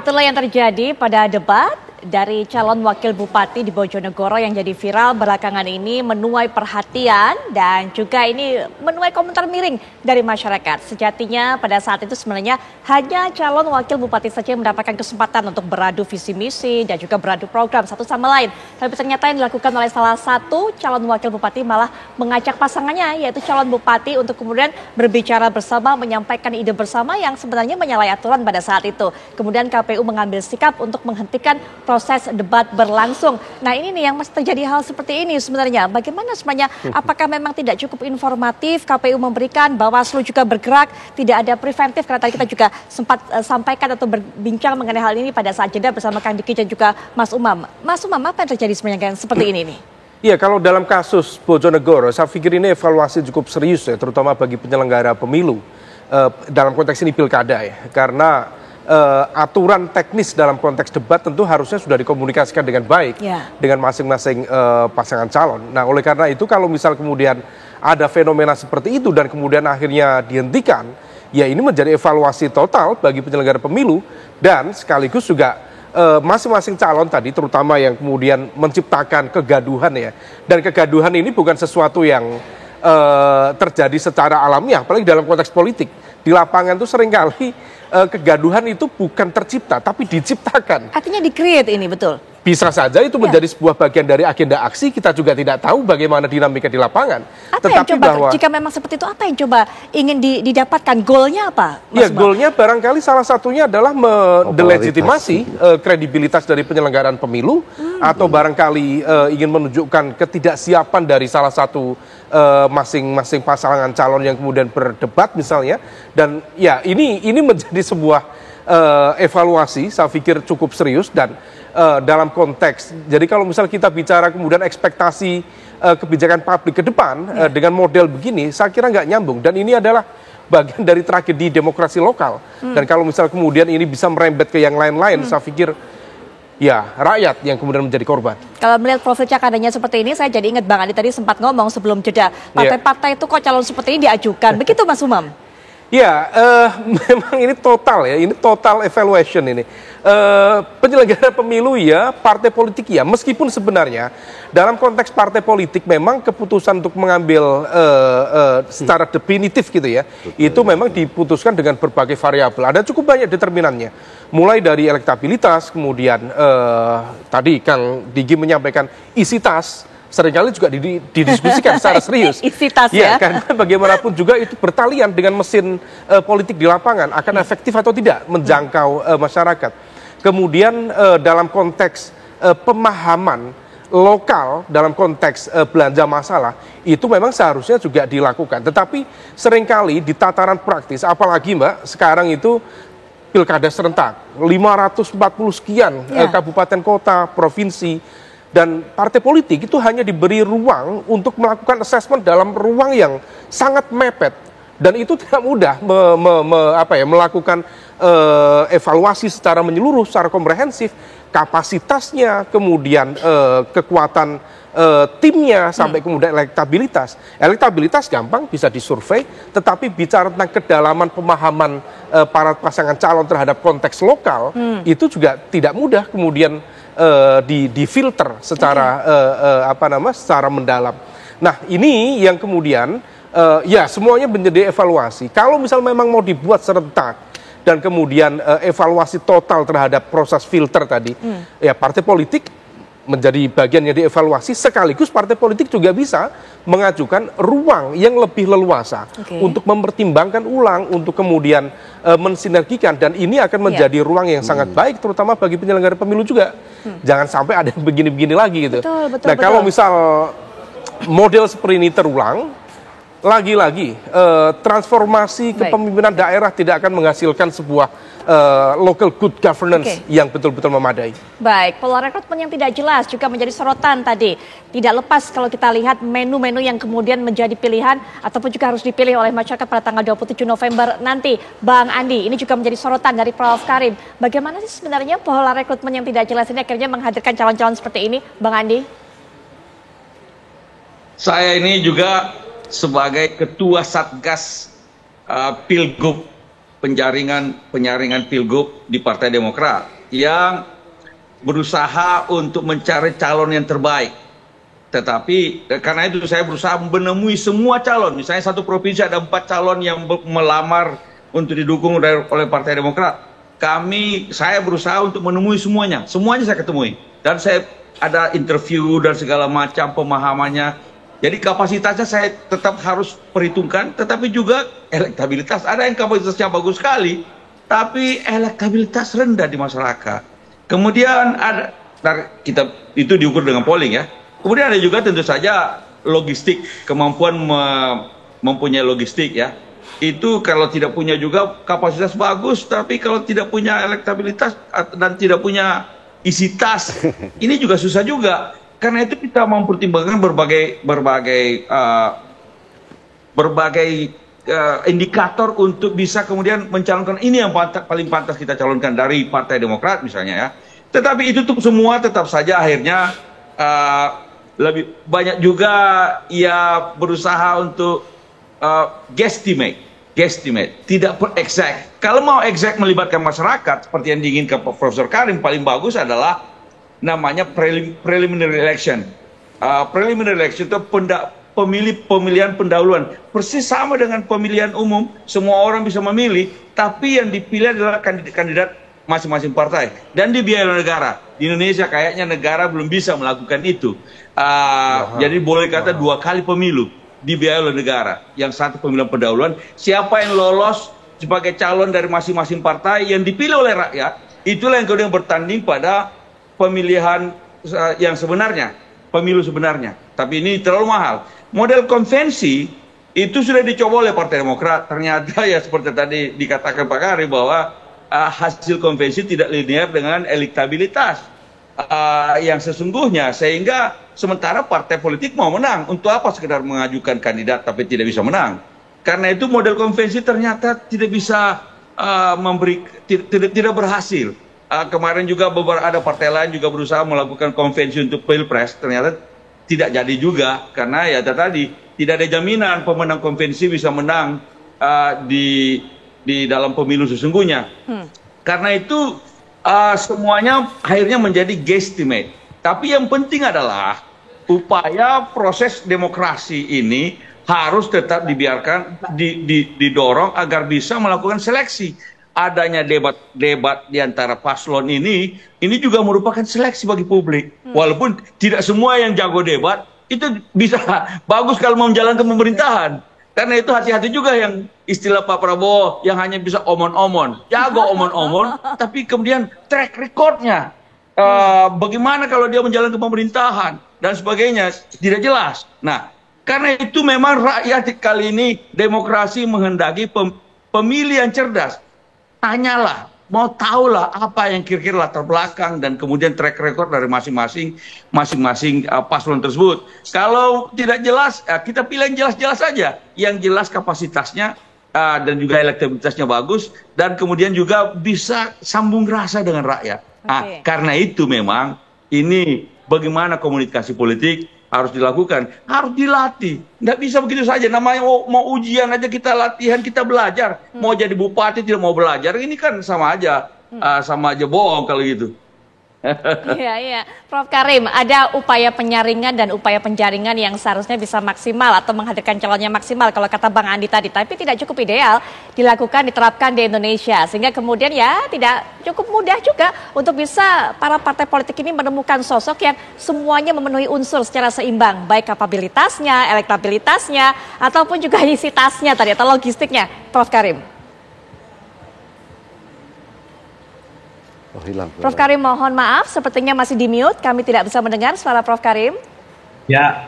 itulah yang terjadi pada debat dari calon wakil bupati di Bojonegoro yang jadi viral belakangan ini, menuai perhatian dan juga ini menuai komentar miring dari masyarakat. Sejatinya pada saat itu sebenarnya hanya calon wakil bupati saja yang mendapatkan kesempatan untuk beradu visi misi dan juga beradu program satu sama lain. Tapi ternyata yang dilakukan oleh salah satu calon wakil bupati malah mengajak pasangannya, yaitu calon bupati, untuk kemudian berbicara bersama, menyampaikan ide bersama yang sebenarnya menyalahi aturan pada saat itu. Kemudian KPU mengambil sikap untuk menghentikan proses debat berlangsung. Nah, ini nih yang masih terjadi hal seperti ini sebenarnya. Bagaimana sebenarnya? Apakah memang tidak cukup informatif KPU memberikan, Bawaslu juga bergerak, tidak ada preventif, karena tadi kita juga sempat sampaikan atau berbincang mengenai hal ini pada saat jeda bersama Kang Diki dan juga Mas Umam. Mas Umam, apa yang terjadi sebenarnya seperti ini nih? Iya, kalau dalam kasus Bojonegoro, saya pikir ini evaluasi cukup serius ya, terutama bagi penyelenggara pemilu. Dalam konteks ini pilkada ya, karena aturan teknis dalam konteks debat tentu harusnya sudah dikomunikasikan dengan baik dengan masing-masing pasangan calon. Nah, oleh karena itu kalau misal kemudian ada fenomena seperti itu dan kemudian akhirnya dihentikan, ya ini menjadi evaluasi total bagi penyelenggara pemilu dan sekaligus juga masing-masing calon tadi, terutama yang kemudian menciptakan kegaduhan ya. Dan kegaduhan ini bukan sesuatu yang terjadi secara alamiah, apalagi dalam konteks politik. Di lapangan itu seringkali kegaduhan itu bukan tercipta, tapi diciptakan. Artinya di-create ini, betul? Bisa saja itu menjadi sebuah bagian dari agenda aksi, kita juga tidak tahu bagaimana dinamika di lapangan. Apa yang coba, jika memang seperti itu, apa yang coba ingin didapatkan? Goalnya apa? Ya, goalnya barangkali salah satunya adalah mendelegitimasi kredibilitas dari penyelenggaraan pemilu, atau barangkali ingin menunjukkan ketidaksiapan dari salah satu masing-masing pasangan calon yang kemudian berdebat misalnya. Dan ya ini menjadi sebuah evaluasi, saya pikir cukup serius dan dalam konteks, jadi kalau misal kita bicara kemudian ekspektasi kebijakan publik ke depan dengan model begini, saya kira nggak nyambung, dan ini adalah bagian dari tragedi demokrasi lokal. Dan kalau misal kemudian ini bisa merembet ke yang lain-lain, saya pikir ya rakyat yang kemudian menjadi korban. Kalau melihat profil cakarannya seperti ini, saya jadi ingat Bang Andi tadi sempat ngomong sebelum jeda, partai-partai itu kok calon seperti ini diajukan, begitu Mas Umam? Ya, memang ini total ya, ini total evaluation ini. Penyelenggara pemilu ya, partai politik ya, meskipun sebenarnya dalam konteks partai politik memang keputusan untuk mengambil secara definitif gitu ya, itu memang diputuskan dengan berbagai variabel. Ada cukup banyak determinannya, mulai dari elektabilitas, kemudian tadi Kang Diki menyampaikan isi tas, seringkali juga didiskusikan secara serius. Isi tas ya. Karena bagaimanapun juga itu bertalian dengan mesin politik di lapangan, akan efektif atau tidak menjangkau masyarakat. Kemudian dalam konteks pemahaman lokal, dalam konteks belanja masalah, itu memang seharusnya juga dilakukan. Tetapi seringkali di tataran praktis, apalagi Mbak, sekarang itu pilkada serentak, 540 sekian kabupaten kota, provinsi, dan partai politik itu hanya diberi ruang untuk melakukan assessment dalam ruang yang sangat mepet, dan itu tidak mudah melakukan evaluasi secara menyeluruh, secara komprehensif, kapasitasnya, kemudian kekuatan timnya, sampai kemudian elektabilitas. Elektabilitas gampang bisa disurvei, tetapi bicara tentang kedalaman pemahaman para pasangan calon terhadap konteks lokal, itu juga tidak mudah kemudian difilter secara secara mendalam. Nah, ini yang kemudian ya semuanya menjadi evaluasi. Kalau misal memang mau dibuat serentak dan kemudian evaluasi total terhadap proses filter tadi, ya partai politik menjadi bagian yang dievaluasi, sekaligus partai politik juga bisa mengajukan ruang yang lebih leluasa untuk mempertimbangkan ulang, untuk kemudian mensinergikan, dan ini akan menjadi ruang yang sangat baik terutama bagi penyelenggara pemilu juga. Jangan sampai ada yang begini-begini lagi gitu. Nah, kalau misal model seperti ini terulang, lagi-lagi transformasi kepemimpinan daerah tidak akan menghasilkan sebuah local good governance yang betul-betul memadai. Baik, pola rekrutmen yang tidak jelas juga menjadi sorotan tadi. Tidak lepas kalau kita lihat menu-menu yang kemudian menjadi pilihan ataupun juga harus dipilih oleh masyarakat pada tanggal 27 November nanti. Bang Andi, ini juga menjadi sorotan dari Prof. Karim. Bagaimana sih sebenarnya pola rekrutmen yang tidak jelas ini akhirnya menghadirkan calon-calon seperti ini, Bang Andi? Saya ini juga sebagai ketua Satgas Pilgub penyaringan pilgub di Partai Demokrat yang berusaha untuk mencari calon yang terbaik. Tetapi karena itu saya berusaha menemui semua calon. Misalnya satu provinsi ada 4 calon yang melamar untuk didukung oleh Partai Demokrat. Saya berusaha untuk menemui semuanya saya ketemui. Dan saya ada interview dan segala macam pemahamannya. Jadi kapasitasnya saya tetap harus perhitungkan, tetapi juga elektabilitas. Ada yang kapasitasnya bagus sekali, tapi elektabilitas rendah di masyarakat. Kemudian ada, kita itu diukur dengan polling ya. Kemudian ada juga tentu saja logistik, kemampuan mempunyai logistik ya. Itu kalau tidak punya juga kapasitas bagus, tapi kalau tidak punya elektabilitas dan tidak punya isi tas, ini juga susah juga. Karena itu kita mempertimbangkan berbagai indikator untuk bisa kemudian mencalonkan ini yang paling pantas kita calonkan dari Partai Demokrat misalnya ya. Tetapi itu semua tetap saja akhirnya lebih banyak juga ya berusaha untuk guesstimate, tidak exact. Kalau mau exact melibatkan masyarakat seperti yang diinginkan Profesor Karim, paling bagus adalah namanya preliminary election. Preliminary election itu pemilihan pendahuluan. Persis sama dengan pemilihan umum, semua orang bisa memilih, tapi yang dipilih adalah kandidat masing-masing partai dan dibiayai oleh negara. Di Indonesia kayaknya negara belum bisa melakukan itu. Jadi boleh kata 2 kali pemilu dibiayai oleh negara. Yang satu pemilihan pendahuluan, siapa yang lolos sebagai calon dari masing-masing partai yang dipilih oleh rakyat, itulah yang kemudian bertanding pada pemilihan yang sebenarnya, pemilu sebenarnya. Tapi ini terlalu mahal. Model konvensi itu sudah dicoba oleh Partai Demokrat. Ternyata ya seperti tadi dikatakan Pak Karim bahwa hasil konvensi tidak linear dengan elektabilitas yang sesungguhnya, sehingga sementara partai politik mau menang, untuk apa sekedar mengajukan kandidat tapi tidak bisa menang. Karena itu model konvensi ternyata tidak bisa tidak berhasil. Kemarin juga ada partai lain juga berusaha melakukan konvensi untuk pilpres, ternyata tidak jadi juga karena ya tadi tidak ada jaminan pemenang konvensi bisa menang di dalam pemilu sesungguhnya. Karena itu semuanya akhirnya menjadi guesstimate. Tapi yang penting adalah upaya proses demokrasi ini harus tetap dibiarkan, didorong agar bisa melakukan seleksi. Adanya debat di antara paslon ini juga merupakan seleksi bagi publik. Walaupun tidak semua yang jago debat itu bisa bagus kalau mau menjalankan pemerintahan. Karena itu hati-hati juga yang istilah Pak Prabowo yang hanya bisa omon-omon, jago omon-omon, tapi kemudian track recordnya bagaimana kalau dia menjalankan pemerintahan dan sebagainya tidak jelas. Nah, karena itu memang rakyat kali ini demokrasi menghendaki pemilih yang cerdas. Tanyalah, mau tahulah apa yang kira-kira latar belakang dan kemudian track record dari masing-masing paslon tersebut. Kalau tidak jelas, kita pilih yang jelas-jelas saja. Yang jelas kapasitasnya dan juga elektabilitasnya bagus dan kemudian juga bisa sambung rasa dengan rakyat. Okay. Karena itu memang ini bagaimana komunikasi politik harus dilakukan, harus dilatih. Nggak bisa begitu saja, namanya mau ujian aja kita latihan, kita belajar. Mau jadi bupati tidak mau belajar, ini kan sama aja bohong kalau gitu. Iya. Prof Karim, ada upaya penyaringan dan upaya penjaringan yang seharusnya bisa maksimal atau menghadirkan calonnya maksimal kalau kata Bang Andi tadi, tapi tidak cukup ideal dilakukan, diterapkan di Indonesia. Sehingga kemudian ya tidak cukup mudah juga untuk bisa para partai politik ini menemukan sosok yang semuanya memenuhi unsur secara seimbang, baik kapabilitasnya, elektabilitasnya, ataupun juga isi tasnya tadi atau logistiknya, Prof Karim. Hilang. Prof Karim mohon maaf, sepertinya masih di mute, kami tidak bisa mendengar suara Prof Karim. Ya.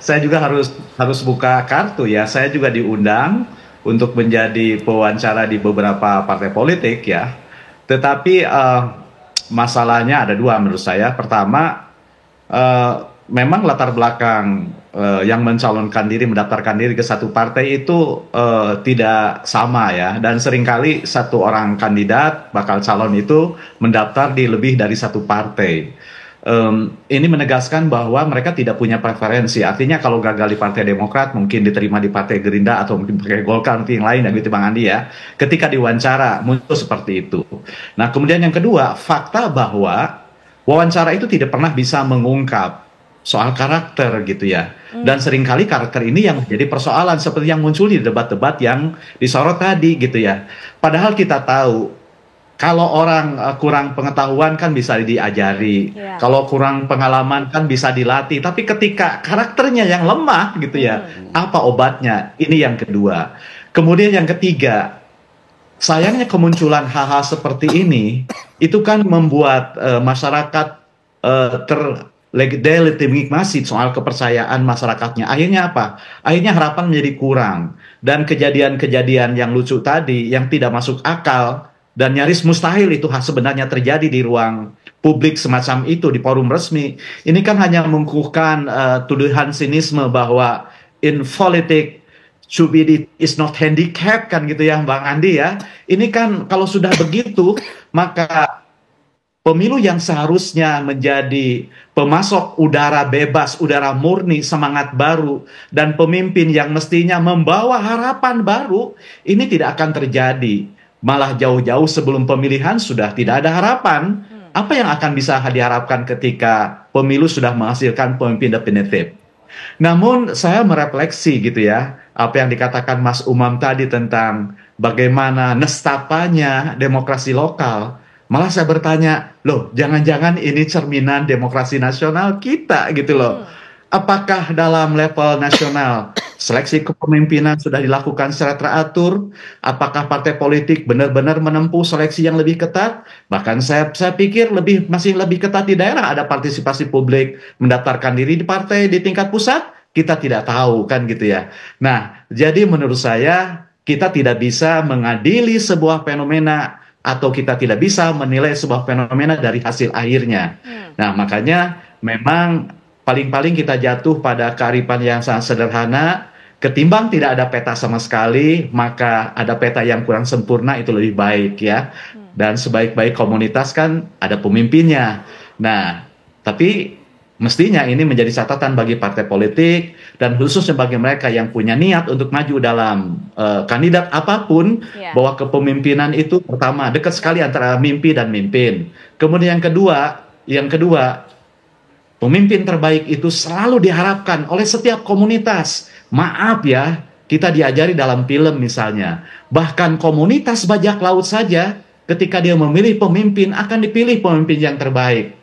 Saya juga harus buka kartu ya. Saya juga diundang untuk menjadi pewawancara di beberapa partai politik ya. Tetapi masalahnya ada 2 menurut saya. Pertama, memang latar belakang yang mencalonkan diri, mendaftarkan diri ke satu partai itu tidak sama ya, dan seringkali satu orang kandidat bakal calon itu mendaftar di lebih dari satu partai. ini menegaskan bahwa mereka tidak punya preferensi. Artinya kalau gagal di Partai Demokrat mungkin diterima di Partai Gerindra atau mungkin pakai Golkar atau yang lain, gitu Bang Andi ya. Ketika diwawancara muncul seperti itu. Nah kemudian yang kedua, fakta bahwa wawancara itu tidak pernah bisa mengungkap soal karakter gitu ya. Dan seringkali karakter ini yang menjadi persoalan seperti yang muncul di debat-debat yang disorot tadi gitu ya. Padahal kita tahu kalau orang kurang pengetahuan kan bisa diajari, kalau kurang pengalaman kan bisa dilatih. Tapi ketika karakternya yang lemah gitu ya, apa obatnya? Ini yang kedua. Kemudian yang ketiga, sayangnya kemunculan hal-hal seperti ini itu kan membuat masyarakat terlegitimasi soal kepercayaan masyarakatnya. Akhirnya apa? Akhirnya harapan menjadi kurang. Dan kejadian-kejadian yang lucu tadi, yang tidak masuk akal, dan nyaris mustahil itu sebenarnya terjadi di ruang publik semacam itu, di forum resmi. Ini kan hanya mengukuhkan tuduhan sinisme bahwa in politik stupidity is not handicap kan gitu ya Bang Andi ya. Ini kan kalau sudah begitu, maka pemilu yang seharusnya menjadi pemasok udara bebas, udara murni, semangat baru, dan pemimpin yang mestinya membawa harapan baru, ini tidak akan terjadi. Malah jauh-jauh sebelum pemilihan sudah tidak ada harapan. Apa yang akan bisa diharapkan ketika pemilu sudah menghasilkan pemimpin definitif? Namun saya merefleksi gitu ya, apa yang dikatakan Mas Umam tadi tentang bagaimana nestapanya demokrasi lokal. Malah saya bertanya, loh jangan-jangan ini cerminan demokrasi nasional kita gitu loh. Apakah dalam level nasional seleksi kepemimpinan sudah dilakukan secara teratur? Apakah partai politik benar-benar menempuh seleksi yang lebih ketat? Bahkan saya pikir masih lebih ketat di daerah, ada partisipasi publik mendaftarkan diri di partai di tingkat pusat, kita tidak tahu kan gitu ya. Nah, jadi menurut saya kita tidak bisa mengadili sebuah fenomena atau kita tidak bisa menilai sebuah fenomena dari hasil akhirnya. Nah, makanya memang paling-paling kita jatuh pada kearifan yang sangat sederhana. Ketimbang tidak ada peta sama sekali, maka ada peta yang kurang sempurna itu lebih baik ya. Dan sebaik-baik komunitas kan ada pemimpinnya. Nah, tapi mestinya ini menjadi catatan bagi partai politik dan khususnya bagi mereka yang punya niat untuk maju dalam kandidat apapun, bahwa kepemimpinan itu pertama dekat sekali antara mimpi dan mimpin. Kemudian yang kedua, pemimpin terbaik itu selalu diharapkan oleh setiap komunitas. Maaf ya, kita diajari dalam film misalnya, bahkan komunitas bajak laut saja ketika dia memilih pemimpin akan dipilih pemimpin yang terbaik.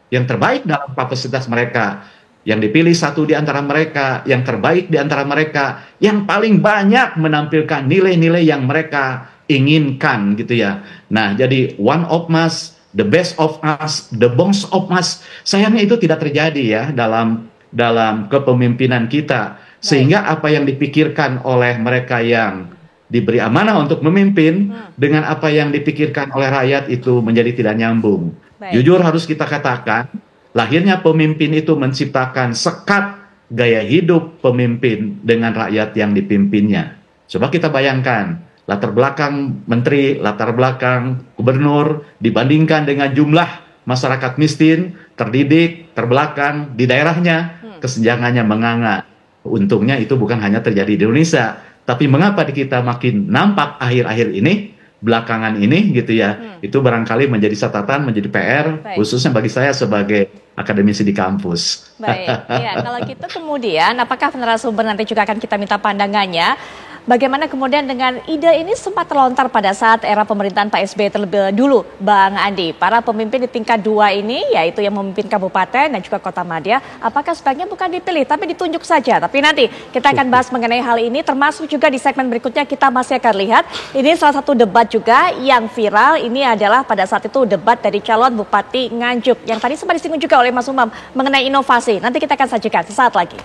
Yang terbaik dalam kapasitas mereka, yang dipilih satu di antara mereka, yang terbaik di antara mereka, yang paling banyak menampilkan nilai-nilai yang mereka inginkan gitu ya. Nah, jadi one of us, the best of us, the best of us, sayangnya itu tidak terjadi ya dalam kepemimpinan kita. Sehingga apa yang dipikirkan oleh mereka yang diberi amanah untuk memimpin dengan apa yang dipikirkan oleh rakyat itu menjadi tidak nyambung. Jujur harus kita katakan, lahirnya pemimpin itu menciptakan sekat gaya hidup pemimpin dengan rakyat yang dipimpinnya. Coba kita bayangkan, latar belakang menteri, latar belakang gubernur dibandingkan dengan jumlah masyarakat miskin, terdidik, terbelakang di daerahnya, kesenjangannya menganga. Untungnya itu bukan hanya terjadi di Indonesia, tapi mengapa di kita makin nampak akhir-akhir ini, belakangan ini gitu ya, itu barangkali menjadi catatan, menjadi PR, khususnya bagi saya sebagai akademisi di kampus. Baik, ya kalau gitu kemudian apakah narasumber nanti juga akan kita minta pandangannya, bagaimana kemudian dengan ide ini sempat terlontar pada saat era pemerintahan Pak SBY terlebih dulu, Bang Andi. Para pemimpin di tingkat 2 ini, yaitu yang memimpin kabupaten dan juga kota madya, apakah sebaiknya bukan dipilih, tapi ditunjuk saja. Tapi nanti kita akan bahas mengenai hal ini, termasuk juga di segmen berikutnya kita masih akan lihat. Ini salah satu debat juga yang viral, ini adalah pada saat itu debat dari calon Bupati Nganjuk, yang tadi sempat disinggung juga oleh Mas Umam mengenai inovasi. Nanti kita akan sajikan sesaat lagi.